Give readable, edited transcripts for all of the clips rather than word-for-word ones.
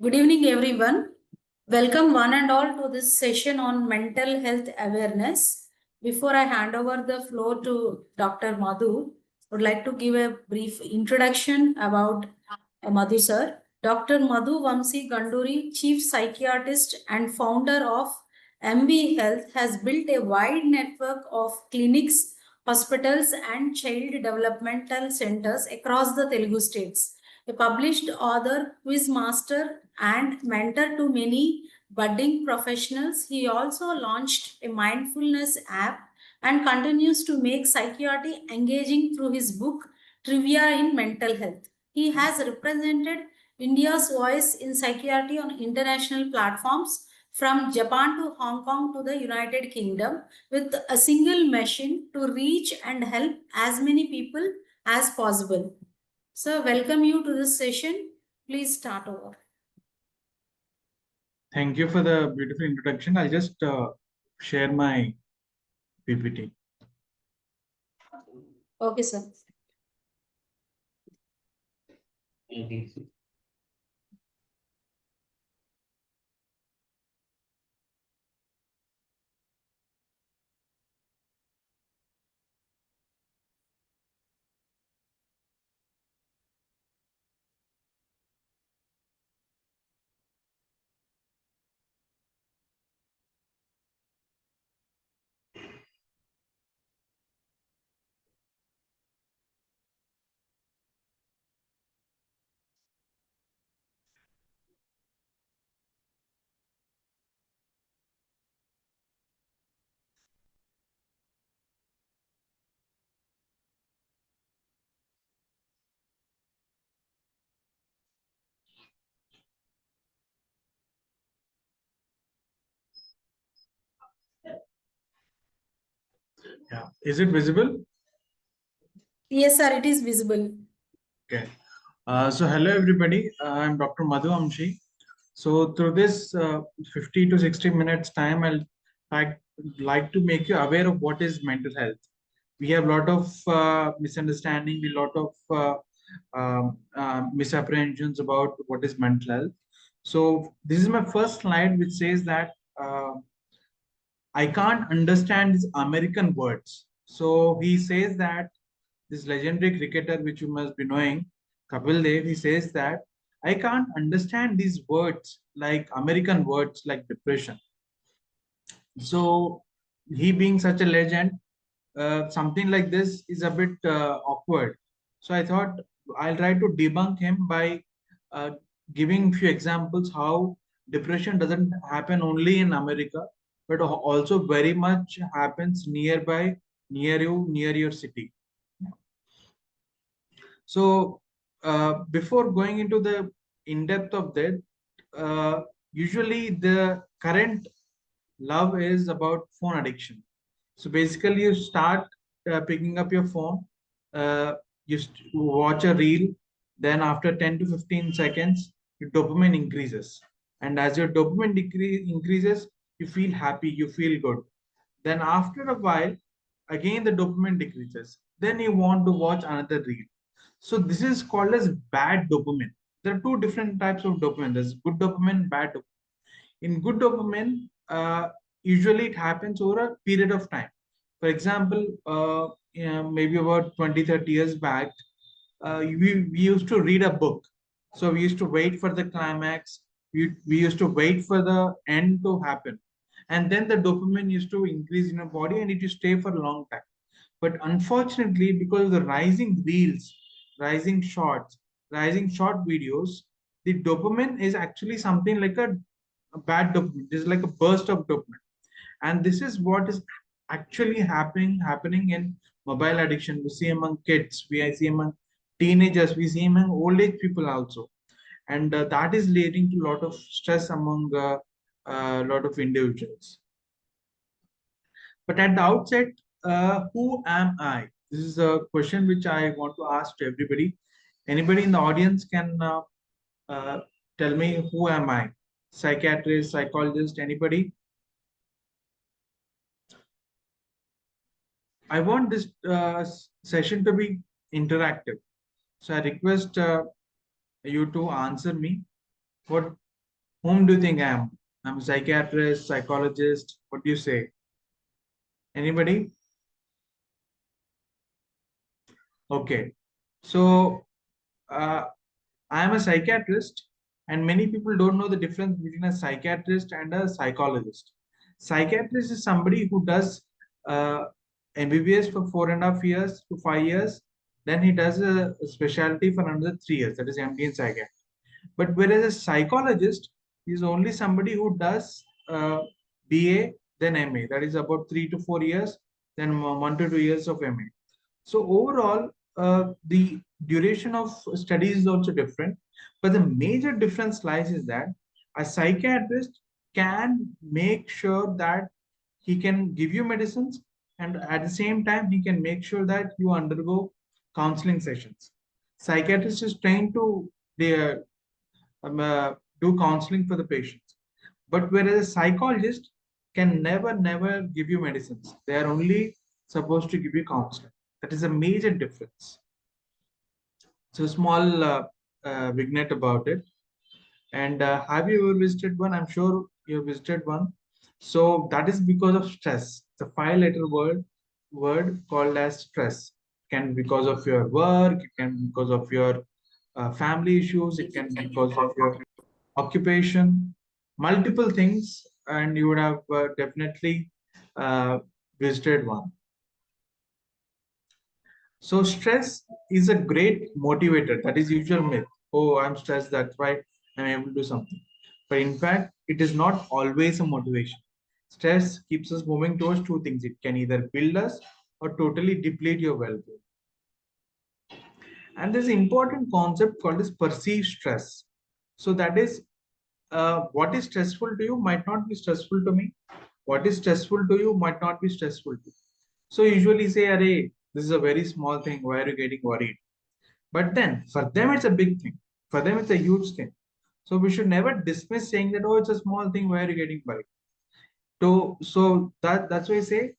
Good evening, everyone. Welcome one and all to this session on mental health awareness. Before I hand over the floor to Dr. Madhu, I would like to give a brief introduction about Madhu sir. Dr. Madhu Vamsi Ganduri, Chief Psychiatrist and founder of MB Health, has built a wide network of clinics, hospitals, and child developmental centers across the Telugu states. A published author, quiz master, and mentor to many budding professionals, he also launched a mindfulness app and continues to make psychiatry engaging through his book Trivia in Mental Health. He has represented India's voice in psychiatry on international platforms from Japan to Hong Kong to the United Kingdom with a single mission to reach and help as many people as possible. So, welcome you to this session. Please start over. Thank you for the beautiful introduction. I'll just share my PPT. Okay, sir. Yeah, is it visible? Yes, sir, it is visible. Okay. So hello everybody. I'm Dr. Madhu Vamsi. So through this 50 to 60 minutes time, I'd like to make you aware of what is mental health. We have a lot of misunderstanding, a lot of misapprehensions about what is mental health. So this is my first slide, which says that I can't understand these American words. So he says that this legendary cricketer, which you must be knowing, Kapil Dev, he says that I can't understand these words like American words like depression. So he being such a legend, something like this is a bit awkward. So I thought I'll try to debunk him by uh, giving few examples how depression doesn't happen only in America, but also very much happens nearby, near you, near your city. So before going into the in depth of that, usually the current love is about phone addiction. So basically, you start picking up your phone, you watch a reel, then after 10 to 15 seconds, your dopamine increases. And as your dopamine increases, you feel happy, you feel good. Then after a while, again the dopamine decreases. Then you want to watch another reel. So this is called as bad dopamine. There are two different types of dopamine. There's good dopamine, bad dopamine. In good dopamine, usually it happens over a period of time. For example, maybe about 20, 30 years back, we used to read a book. So we used to wait for the climax. We used to wait for the end to happen. And then the dopamine used to increase in your body and it used to stay for a long time. But unfortunately, because of the rising reels, rising shorts, rising short videos, the dopamine is actually something like a bad dopamine. This is like a burst of dopamine. And this is what is actually happening in mobile addiction. We see among kids, we see among teenagers, we see among old age people also. And that is leading to a lot of stress among a lot of individuals. But at the outset, who am I? This is a question which I want to ask to everybody. Anybody in the audience can uh, tell me who am I? Psychiatrist, psychologist, anybody? I want this session to be interactive. So I request you to answer me. What Whom do you think I am? I'm a psychiatrist, psychologist. What do you say? Anybody? Okay. So uh, I am a psychiatrist, and many people don't know the difference between a psychiatrist and a psychologist. Psychiatrist is somebody who does uh, MBBS for 4.5 years to 5 years. Then he does a specialty for another 3 years, that is MD in psychiatry. But whereas a psychologist is only somebody who does BA, then MA, that is about 3 to 4 years, then 1 to 2 years of MA. So overall, the duration of study is also different, but the major difference lies is that a psychiatrist can make sure that he can give you medicines, and at the same time he can make sure that you undergo counseling sessions. Psychiatrist is trained to uh, do counseling for the patients, but whereas a psychologist can never give you medicines. They are only supposed to give you counseling. That is a major difference. So small vignette about it. And have you ever visited one? I'm sure you visited one. So that is because of stress. It's a five-letter word called as stress. It can be because of your work. It can be because of your family issues. It can be because of your occupation, multiple things, and you would have definitely uh, visited one. So stress is a great motivator. That is usual myth. Oh, I'm stressed. That's why I'm able to do something. But in fact, it is not always a motivation. Stress keeps us moving towards two things. It can either build us or totally deplete your well-being. And there's an important concept called as perceived stress. So that is what is stressful to you might not be stressful to me. What is stressful to you might not be stressful to you. So usually say, Array, this is a very small thing. Why are you getting worried? But then for them, it's a big thing. For them, it's a huge thing. So we should never dismiss saying that, oh, it's a small thing. Why are you getting worried? So that's why I say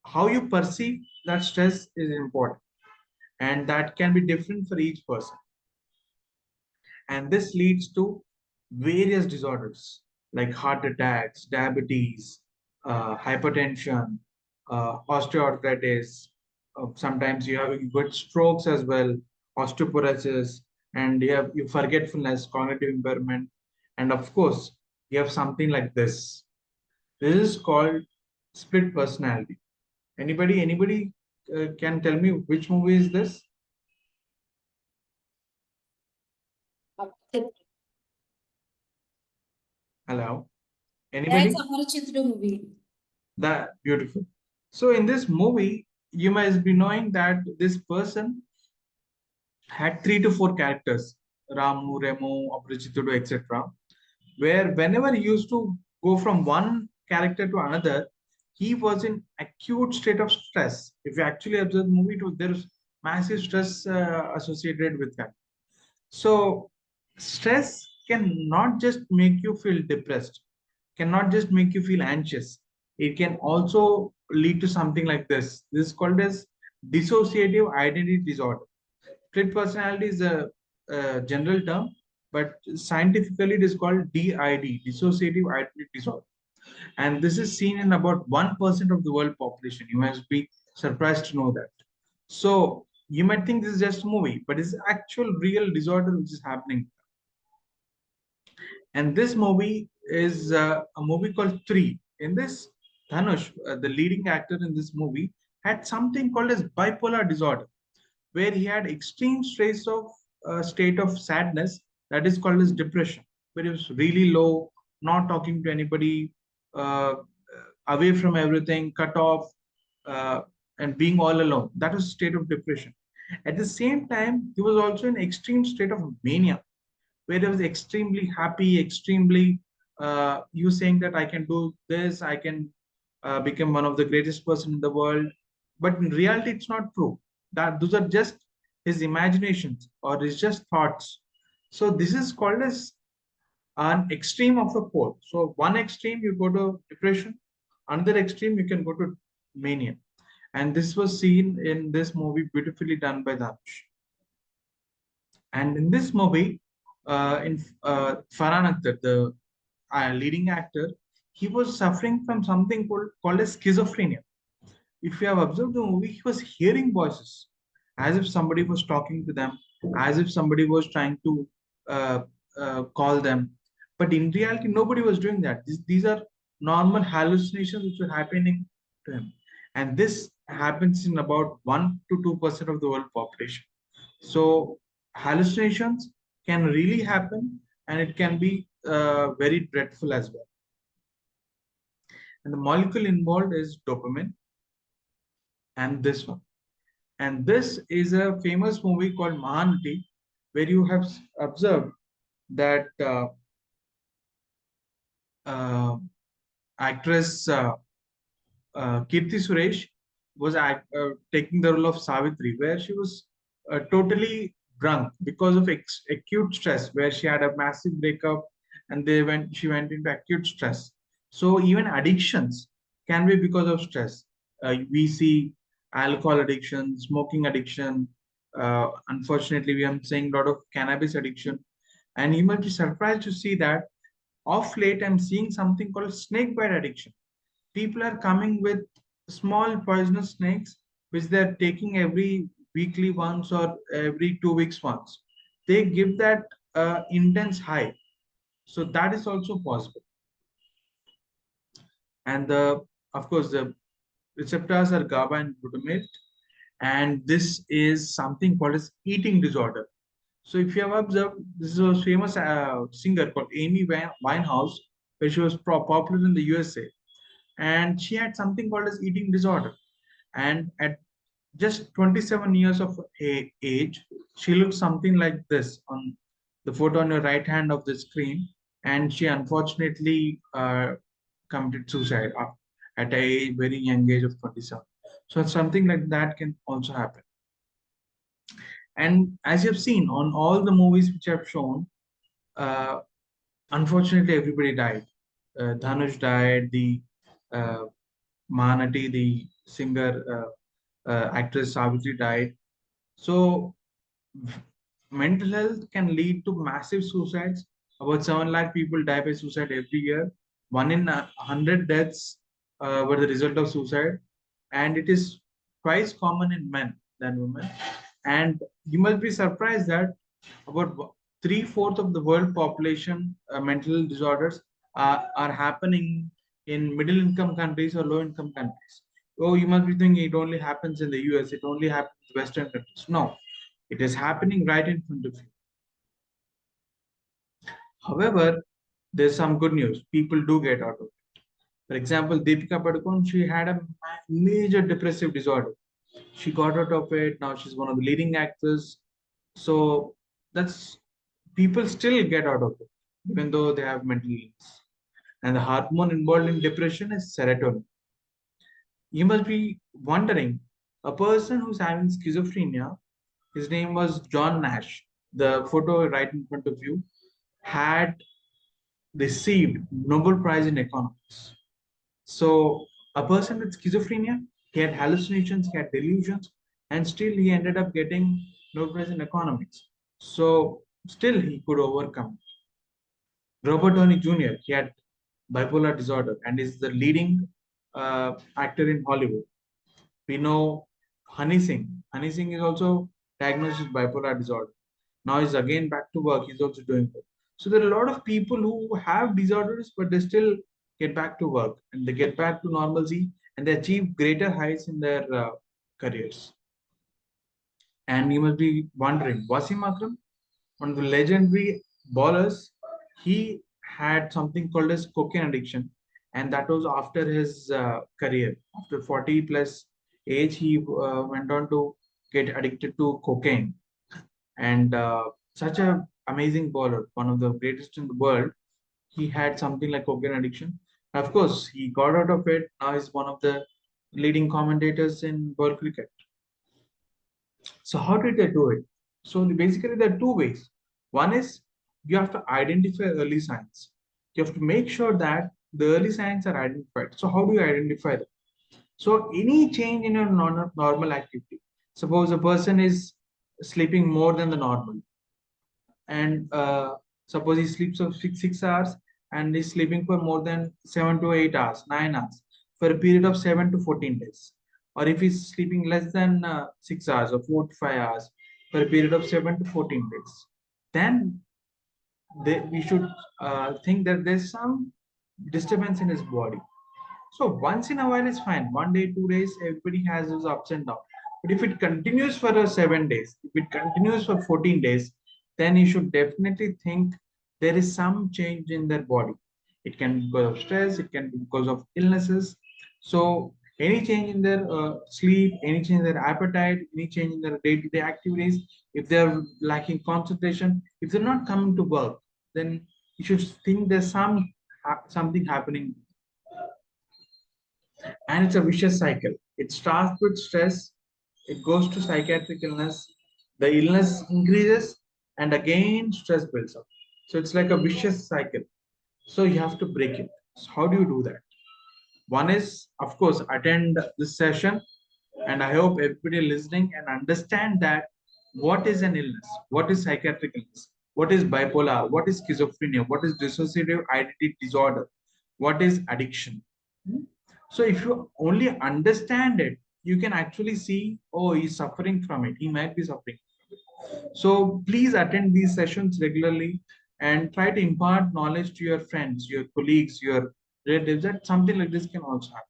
how you perceive that stress is important. And that can be different for each person. And this leads to various disorders like heart attacks, diabetes, hypertension, osteoarthritis. Sometimes you have good strokes as well, osteoporosis, and you have you forgetfulness, cognitive impairment, and of course you have something like this. This is called split personality. Anybody can tell me which movie is this? Hello, That's anybody? a Aparichitudu movie. That beautiful. So in this movie, you must be knowing that this person had 3 to 4 characters: Ramu, Remu, Aparichitudu, etc. Where whenever he used to go from one character to another, he was in acute state of stress. If you actually observe the movie, there's massive stress associated with that. So stress can not just make you feel depressed, cannot just make you feel anxious. It can also lead to something like this. This is called as dissociative identity disorder. Split personality is a general term, but scientifically it is called DID, dissociative identity disorder. And this is seen in about 1% of the world population. You must be surprised to know that. So you might think this is just a movie, but it's actual real disorder which is happening. And this movie is a movie called Three. In this, Dhanush, the leading actor in this movie, had something called as bipolar disorder, where he had extreme stress of state of sadness that is called as depression, where he was really low, not talking to anybody, away from everything, cut off, uh, and being all alone. That was a state of depression. At the same time, he was also in extreme state of mania, where he was extremely happy, extremely you saying that I can do this, I can become one of the greatest person in the world. But in reality, it's not true. That those are just his imaginations or his just thoughts. So this is called as an extreme of a pole. So one extreme you go to depression, another extreme you can go to mania. And this was seen in this movie, beautifully done by Dhanush. And in this movie, in Farhan Akhtar, the leading actor, he was suffering from something called as schizophrenia. If you have observed the movie, he was hearing voices as if somebody was talking to them, as if somebody was trying to uh, call them. But in reality, nobody was doing that. These are normal hallucinations which were happening to him. And this happens in about 1 to 2% of the world population. So hallucinations can really happen, and it can be very dreadful as well. And the molecule involved is dopamine and this one. And this is a famous movie called Mahanati, where you have observed that uh, actress Kirti Suresh was taking the role of Savitri, where she was totally drunk because of acute stress, where she had a massive breakup, and she went into acute stress. So even addictions can be because of stress. We see alcohol addiction, smoking addiction. Unfortunately, we are seeing a lot of cannabis addiction, and you might be surprised to see that of late I'm seeing something called snake bite addiction. People are coming with small poisonous snakes which they're taking every weekly once or every 2 weeks once. They give that intense high, so that is also possible. And of course the receptors are GABA and glutamate, and this is something called as eating disorder. So if you have observed, this is a famous singer called Amy Winehouse, where she was popular in the USA, and she had something called as eating disorder. And at just 27 years of age, she looks something like this on the photo on your right hand of the screen. And she unfortunately committed suicide at a very young age of 27. So something like that can also happen. And as you have seen on all the movies which I've shown, uh, unfortunately everybody died. Dhanush died, the uh, Mahanati, the singer, actress Savitri died. So mental health can lead to massive suicides. About 7 lakh people die by suicide every year. One in 100 deaths were the result of suicide. And it is twice common in men than women. And you must be surprised that about three-fourths of the world population mental disorders are happening in middle income countries or low income countries. Oh, you must be thinking it only happens in the US, it only happens in Western countries. No, it is happening right in front of you. However, there's some good news. People do get out of it. For example, Deepika Padukone, she had a major depressive disorder. She got out of it. Now she's one of the leading actors. So that's people still get out of it, even though they have mental illness. And the hormone involved in depression is serotonin. You must be wondering, a person who's having schizophrenia, his name was John Nash. The photo right in front of you had received Nobel Prize in economics. So a person with schizophrenia, he had hallucinations, he had delusions, and still he ended up getting Nobel Prize in economics. So still he could overcome. Robert Downey Jr., he had bipolar disorder and is the leading actor in Hollywood. We know Honey Singh. Honey Singh is also diagnosed with bipolar disorder. Now he's again back to work. He's also doing good. So there are a lot of people who have disorders, but they still get back to work and they get back to normalcy and they achieve greater heights in their careers. And you must be wondering, Wasim Akram, one of the legendary ballers, he had something called as cocaine addiction, and that was after his career. After 40 plus age, he went on to get addicted to cocaine. And such a amazing bowler, one of the greatest in the world, he had something like cocaine addiction. Of course, he got out of it. Now he's one of the leading commentators in world cricket. So how did they do it? So basically, there are two ways. One is you have to identify early signs. You have to make sure that the early signs are identified. So how do you identify them? So any change in your normal activity. Suppose a person is sleeping more than the normal. and suppose he sleeps for 6 hours and is sleeping for more than 7 to 8 hours, 9 hours for a period of 7 to 14 days. Or if he's sleeping less than 6 hours or 4 to 5 hours for a period of 7 to 14 days, then we should think that there's some disturbance in his body. So once in a while is fine. 1 day, 2 days, everybody has those ups and downs. But if it continues for 7 days, if it continues for 14 days, then you should definitely think there is some change in their body. It can be because of stress, it can be because of illnesses. So any change in their sleep, any change in their appetite, any change in their day-to-day activities, if they're lacking concentration, if they're not coming to work, then you should think there's something happening, and it's a vicious cycle. It starts with stress, it goes to psychiatric illness, the illness increases, and again stress builds up. So it's like a vicious cycle. So you have to break it. So how do you do that? One is, of course, attend this session, and I hope everybody listening and understand that what is an illness, what is psychiatric illness, what is bipolar, what is schizophrenia, what is dissociative identity disorder, what is addiction. So if you only understand it, you can actually see, oh, he's suffering from it. He might be suffering. So please attend these sessions regularly and try to impart knowledge to your friends, your colleagues, your relatives, that something like this can also happen.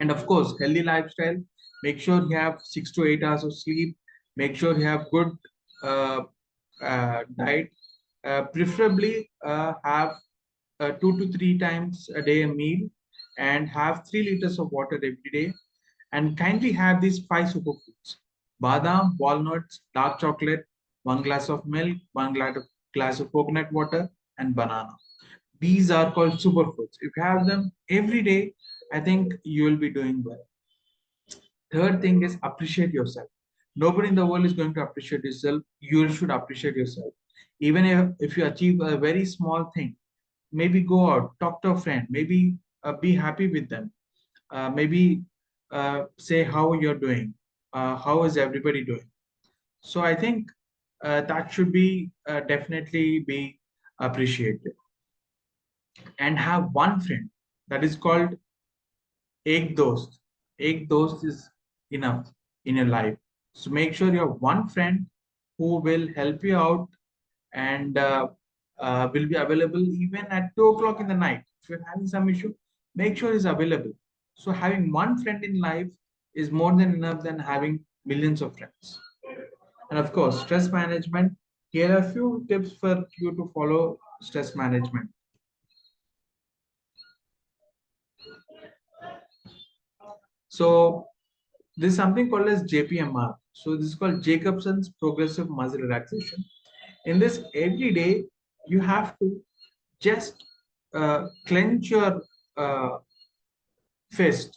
And of course, healthy lifestyle. Make sure you have 6 to 8 hours of sleep. Make sure you have good diet. Preferably have 2 to 3 times a day a meal, and have 3 liters of water every day. And kindly have these 5 superfoods: badam, walnuts, dark chocolate, 1 glass of milk, 1 glass of coconut water, and banana. These are called superfoods. If you have them every day, I think you will be doing well. Third thing is appreciate yourself. Nobody in the world is going to appreciate yourself. You should appreciate yourself. Even if you achieve a very small thing, maybe go out, talk to a friend, maybe be happy with them, maybe say how you're doing, how is everybody doing. So I think that should be definitely be appreciated. And have one friend, that is called ek dost. Ek dost is enough in your life. So make sure you have one friend who will help you out, and will be available even at 2 o'clock in the night. If you're having some issue, make sure he's available. So having one friend in life is more than enough than having millions of friends. And of course, stress management. Here are a few tips for you to follow stress management. So this is something called as JPMR. So this is called Jacobson's Progressive Muscle Relaxation. In this, every day you have to just clench your fist,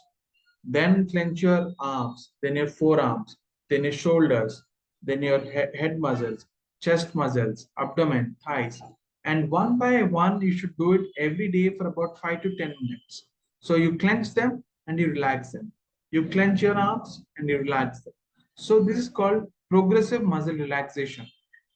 then clench your arms, then your forearms, then your shoulders, then your head muscles, chest muscles, abdomen, thighs. And one by one, you should do it every day for about 5 to 10 minutes. So you clench them and you relax them. You clench your arms and you relax them. So this is called progressive muscle relaxation.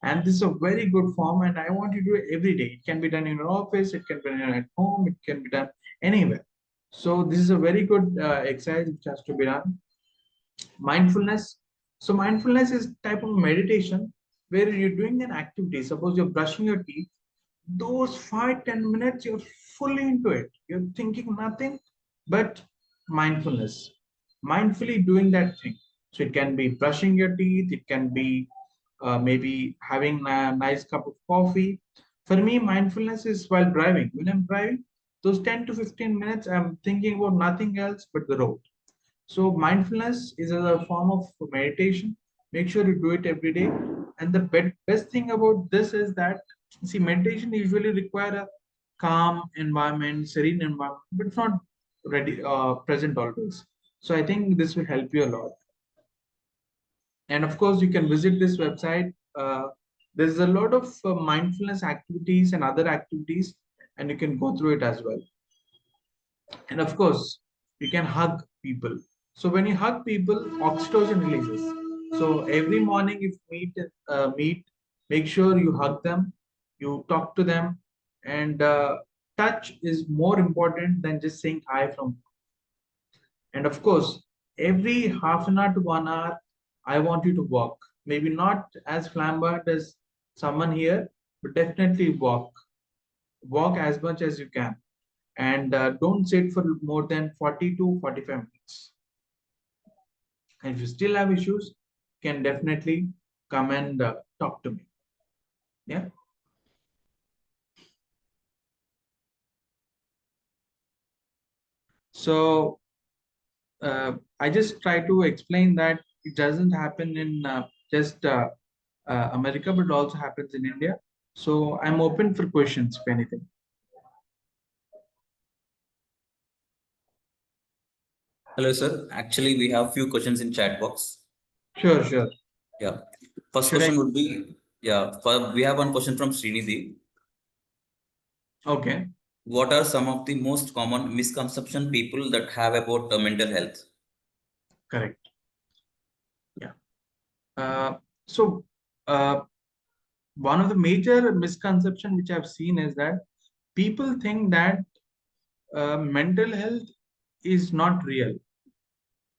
And this is a very good form, and I want you to do it every day. It can be done in your office, it can be done at home, it can be done anywhere. So this is a very good exercise which has to be done. Mindfulness. So mindfulness is type of meditation where you're doing an activity. Suppose you're brushing your teeth. Those 5-10 minutes, you're fully into it. You're thinking nothing but mindfulness. Mindfully doing that thing. So it can be brushing your teeth. It can be maybe having a nice cup of coffee. For me, mindfulness is while driving. When I'm driving, those 10 to 15 minutes, I'm thinking about nothing else but the road. So mindfulness is a form of meditation. Make sure you do it every day. And the best thing about this is that, see, meditation usually require a calm environment, serene environment, but it's not ready present always. So I think this will help you a lot. And of course, you can visit this website. There's a lot of mindfulness activities and other activities, and you can go through it as well. And of course, you can hug people. So when you hug people, oxytocin releases. So every morning, if meet make sure you hug them, you talk to them, and touch is more important than just saying hi from. And of course, every half an hour to 1 hour, I want you to walk. Maybe not as flamboyant as someone here, but definitely walk. Walk as much as you can. And don't sit for more than 40 to 45 minutes. And if you still have issues, can definitely come and talk to me. Yeah. So I just try to explain that it doesn't happen in just America, but also happens in India. So I'm open for questions if anything. Hello, sir. Actually, we have few questions in chat box. Sure, sure. Yeah. First Should I? question would be, we have one question from Srinidhi. Okay, What are some of the most common misconception people that have about mental health? correct. Yeah. So one of the major misconception which I've seen is that people think that mental health is not real.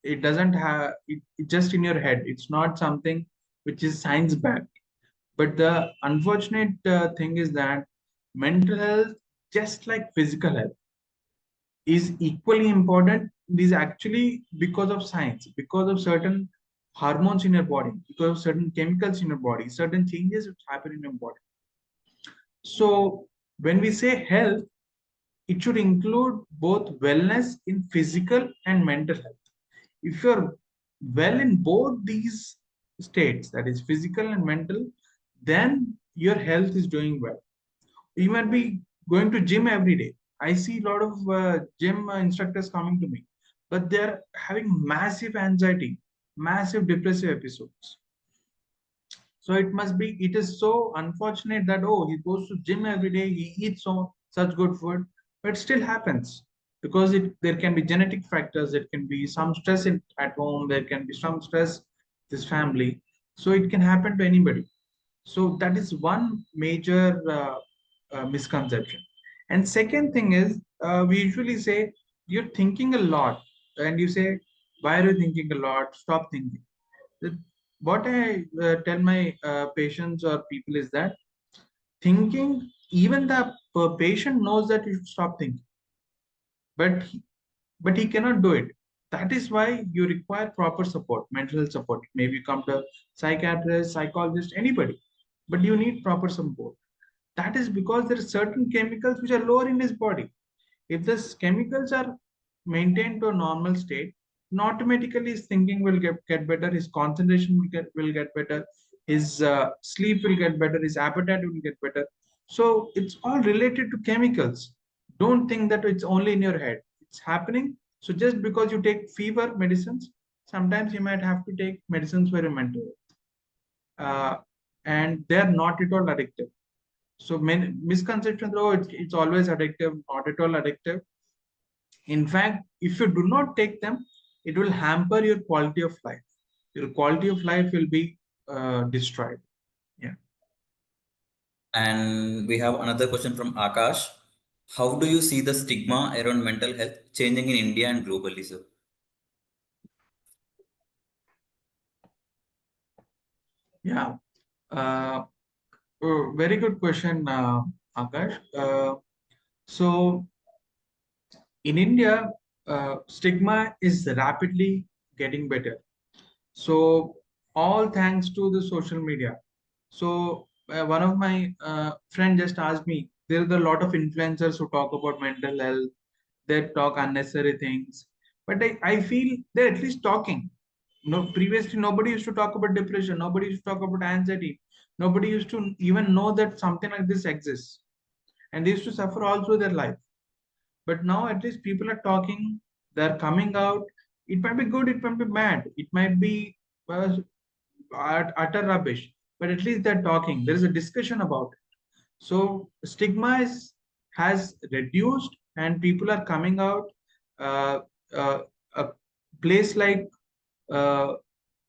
It doesn't have it just in your head. It's not something which is science backed. But the unfortunate thing is that mental health, just like physical health, is equally important. It is actually because of science, because of certain hormones in your body, because of certain chemicals in your body, certain changes which happen in your body. So when we say health, it should include both wellness in physical and mental health. If you're well in both these states, that is physical and mental, then your health is doing well. You might be going to gym every day. I see a lot of gym instructors coming to me, but they're having massive anxiety, massive depressive episodes. So it is so unfortunate that, oh, he goes to gym every day, he eats such good food, but it still happens because there can be genetic factors, there can be some stress at home, there can be some stress with his family. So it can happen to anybody. So that is one major misconception. And second thing is, we usually say, you're thinking a lot, and you say, why are you thinking a lot? Stop thinking. What I tell my patients or people is that thinking, even the patient knows that you should stop thinking, but he cannot do it. That is why you require proper support, mental health support. Maybe you come to psychiatrist, psychologist, anybody, but you need proper support. That is because there are certain chemicals which are lower in his body. If these chemicals are maintained to a normal state, then automatically his thinking will get better, his concentration will get better, his sleep will get better, his appetite will get better. So it's all related to chemicals. Don't think that it's only in your head. It's happening. So just because you take fever medicines, sometimes you might have to take medicines for your mental health. And they're not at all addictive. So many misconceptions, oh, it's always addictive, not at all addictive. In fact, if you do not take them, it will hamper your quality of life. Your quality of life will be destroyed. Yeah. And we have another question from Akash. How do you see the stigma around mental health changing in India and globally, sir? Yeah. Uh, Very good question, Akash. So in India, stigma is rapidly getting better. So all thanks to the social media. So one of my friend just asked me, there are a lot of influencers who talk about mental health. They talk unnecessary things, but I feel they're at least talking. No, previously nobody used to talk about depression. Nobody used to talk about anxiety. Nobody used to even know that something like this exists, and they used to suffer all through their life. But now at least people are talking, they're coming out. It might be good, it might be bad, it might be uh, utter rubbish, but at least they're talking, there is a discussion about it. So stigma has reduced and people are coming out. uh, uh, a place like uh,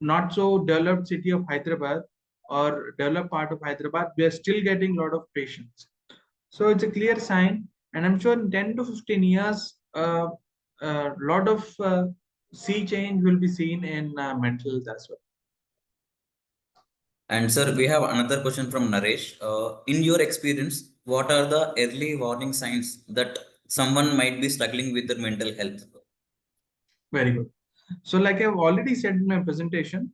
not so developed city of Hyderabad, or developed part of Hyderabad, we are still getting a lot of patients. So it's a clear sign, and I'm sure in 10 to 15 years, a lot of sea change will be seen in mental health as well. And sir, we have another question from Naresh. In your experience, what are the early warning signs that someone might be struggling with their mental health? Very good. So, like I've already said in my presentation,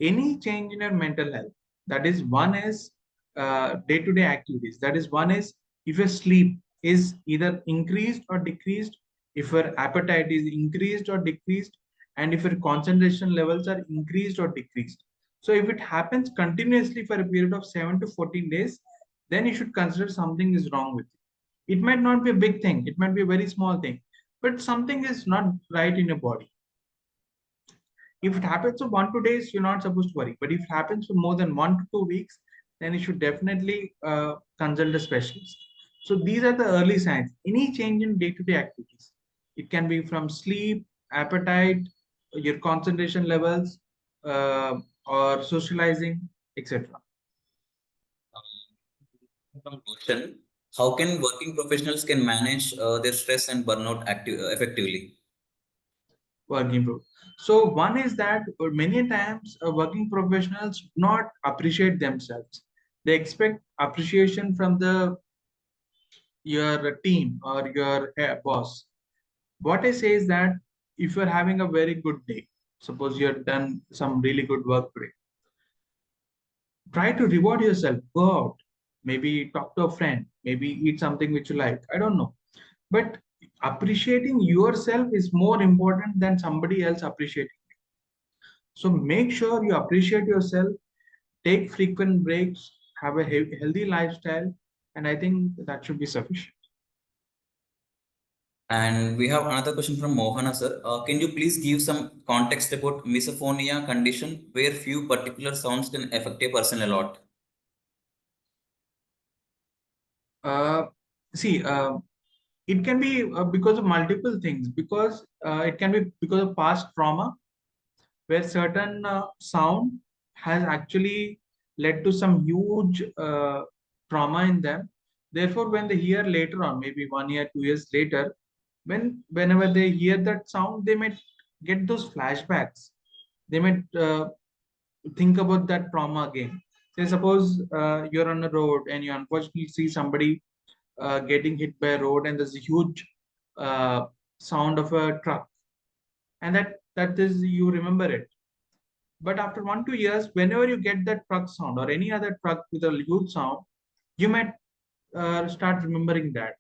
any change in your mental health, that is one is day-to-day activities. That is one is if your sleep is either increased or decreased, if your appetite is increased or decreased, and if your concentration levels are increased or decreased. So, if it happens continuously for a period of 7 to 14 days, then you should consider something is wrong with you. It might not be a big thing, it might be a very small thing, but something is not right in your body. If it happens for 1 2 days, you're not supposed to worry. But if it happens for more than 1 to 2 weeks, then you should definitely consult a specialist. So these are the early signs. Any change in day-to-day activities. It can be from sleep, appetite, your concentration levels, or socializing, etc. Question: how can working professionals can manage their stress and burnout effectively? Working pro. So one is that many times working professionals do not appreciate themselves. They expect appreciation from the your team or your boss. What I say is that if you're having a very good day, suppose you have done some really good work today, try to reward yourself. Go out, maybe talk to a friend, maybe eat something which you like. I don't know. But appreciating yourself is more important than somebody else appreciating. So make sure you appreciate yourself, take frequent breaks, have a healthy lifestyle, and I think that should be sufficient. And we have another question from Mohana sir. Can you please give some context about misophonia condition where few particular sounds can affect a person a lot? Uh, see, it can be because of multiple things. Because it can be because of past trauma, where certain sound has actually led to some huge trauma in them. Therefore, when they hear later on, maybe 1 year, 2 years later, whenever they hear that sound, they might get those flashbacks. They might think about that trauma again. Say, suppose you're on a road and you unfortunately see somebody getting hit by a road, and there's a huge uh, sound of a truck, and that is you remember it. But after 1 2 years, whenever you get that truck sound or any other truck with a huge sound, you might start remembering that.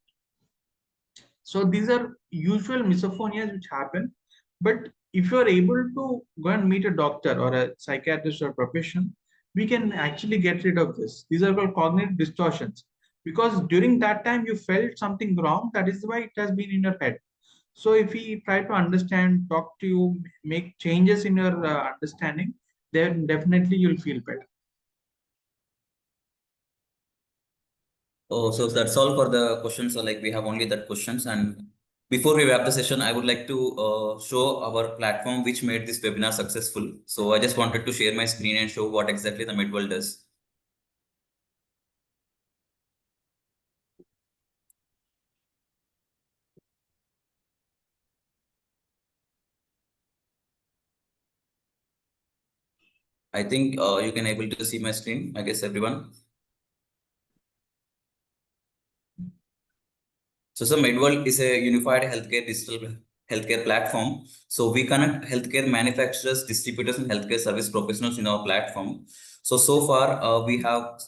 So these are usual misophonias which happen. But if you are able to go and meet a doctor or a psychiatrist or profession, we can actually get rid of this. These are called cognitive distortions. Because during that time you felt something wrong, that is why it has been in your head. So if we try to understand, talk to you, make changes in your understanding, then definitely you'll feel better. Oh, so that's all for the questions. So like we have only that questions. And before we wrap the session, I would like to show our platform which made this webinar successful. So I just wanted to share my screen and show what exactly the MedWorld does. I think you can able to see my screen, I guess everyone. So MedWorld is a unified healthcare digital healthcare platform. So we connect healthcare manufacturers, distributors, and healthcare service professionals in our platform. So far we have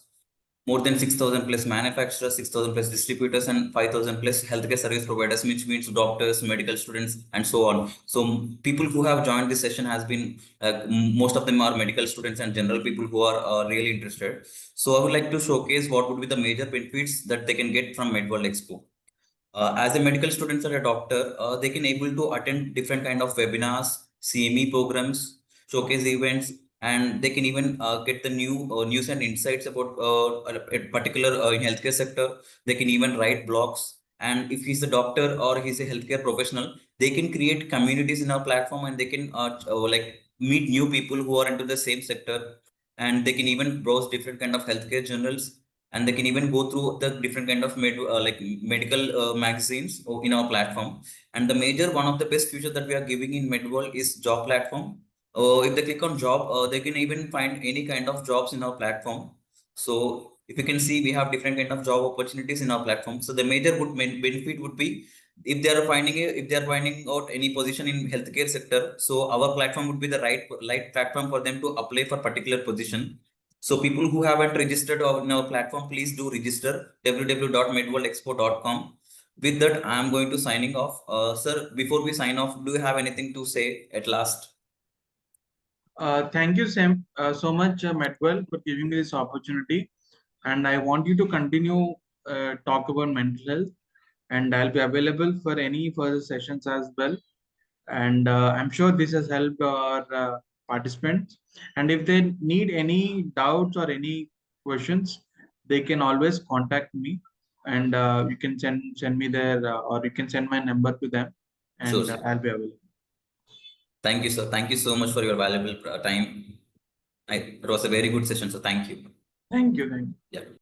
more than 6,000 plus manufacturers, 6,000 plus distributors, and 5,000 plus healthcare service providers, which means doctors, medical students, and so on. So people who have joined this session has been, most of them are medical students and general people who are really interested. So I would like to showcase what would be the major benefits that they can get from MedWorld Expo. As a medical student or a doctor, they can able to attend different kind of webinars, CME programs, showcase events, and they can even get the new news and insights about a particular in healthcare sector. They can even write blogs. And if he's a doctor or he's a healthcare professional, they can create communities in our platform, and they can like meet new people who are into the same sector. and they can even browse different kind of healthcare journals, and they can even go through the different kind of medical magazines in our platform. And the major one of the best features that we are giving in MedWorld is job platform. If they click on job, they can even find any kind of jobs in our platform. So if you can see, we have different kind of job opportunities in our platform. So the major benefit would be, if they are finding out any position in healthcare sector, so our platform would be the right platform for them to apply for particular position. So people who haven't registered in our platform, please do register www.medworldexpo.com. With that, I am going to signing off. Sir, before we sign off, do you have anything to say at last? Thank you, Sam, so much, Metwell, for giving me this opportunity. And I want you to continue talk about mental health, and I'll be available for any further sessions as well. And I'm sure this has helped our participants. And if they need any doubts or any questions, they can always contact me, and you can send me their or you can send my number to them, Sure, and sir. I'll be available. Thank you, sir. Thank you so much for your valuable time. It was a very good session, so thank you. Thank you. Thank you. Yeah.